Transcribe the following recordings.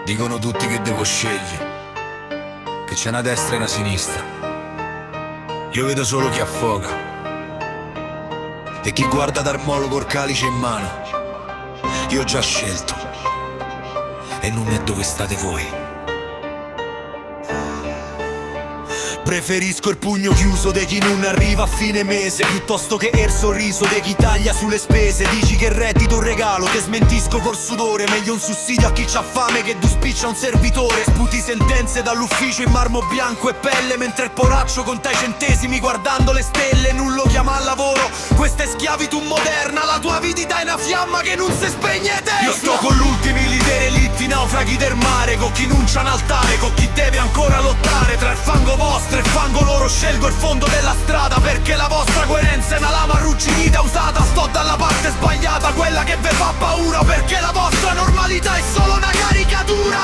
Dicono tutti che devo scegliere, che c'è una destra e una sinistra. Io vedo solo chi affoga e chi guarda dal molo col calice in mano. Io ho già scelto e non è dove state voi. Preferisco il pugno chiuso di chi non arriva a fine mese, piuttosto che il sorriso di chi taglia sulle spese. Dici che il reddito è un regalo, che smentisco col sudore. Meglio un sussidio a chi c'ha fame che du spiccia un servitore. Sputi sentenze dall'ufficio in marmo bianco e pelle, mentre il poraccio conta i centesimi guardando le stelle. Non lo chiama al lavoro, questa è schiavitù moderna. La tua avidità è una fiamma che non si spegne eterna. Io sto con l'ultimi lideri, naufraghi del mare, con chi non c'ha un altare, con chi deve ancora lottare. Tra il fango vostro e il fango loro scelgo il fondo della strada, perché la vostra coerenza è una lama arrugginita usata. Sto dalla parte sbagliata, quella che ve fa paura, perché la vostra normalità è solo una caricatura.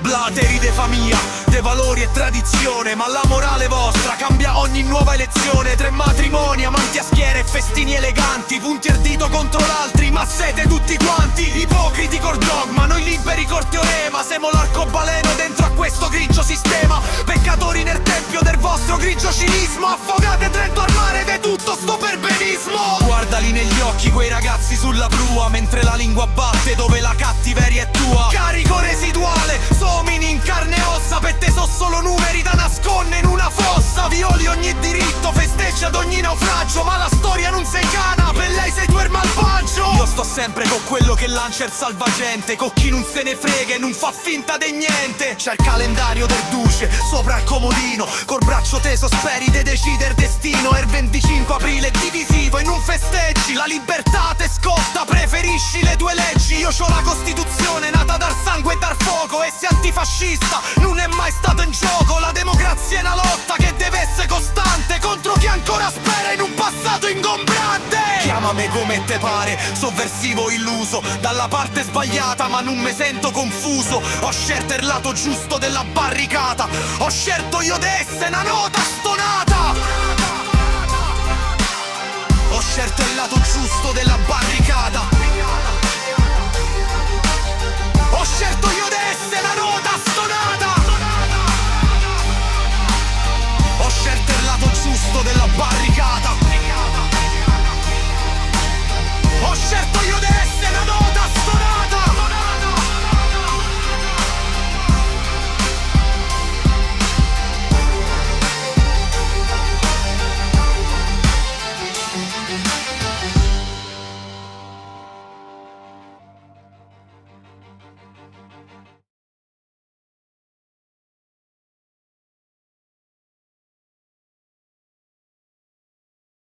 Blateri de famiglia, de valori e tradizione, ma la morale vostra cambia ogni nuova elezione. 3 matrimoni, amanti a schiere e festini eleganti, punti il dito contro l'altri, ma siete tutti quanti ipocriti col dogma, noi liberi col teorema. Siamo l'arcobaleno dentro a questo grigio sistema, peccatori nel tempio del vostro grigio cinismo. Affogate Trento al mare di tutto sto perbenismo. Guardali negli occhi quei ragazzi sulla prua, mentre la lingua batte dove la cattiveria è tua. Carico residuale, somini in carne e ossa, per te so solo numeri da nascondere in una fossa. Violi ogni diritto, festeggia ad ogni naufragio, ma la storia non sei cana, per lei sei tu il malvagio. Io sto sempre con quello che lancia il salvagente, con chi non se ne frega e non fa finta di niente. C'è il calendario del duce sopra il comodino, col braccio teso speri di decidere il destino. E il 25 aprile è divisivo e non festeggi, la libertà te scotta, preferisci le tue leggi. Io c'ho la Costituzione nata dal sangue e dal fuoco, e se antifascista non è mai stato in gioco. La democrazia è una lotta che deve essere costante contro chi ancora spera in un passato ingombrante. Chiamami come te pare, sovversivo illuso, dalla parte sbagliata ma non me sento confuso. Ho scelto il lato giusto della barricata, ho scelto io d'esse una nota stonata. Ho scelto il lato giusto della barricata.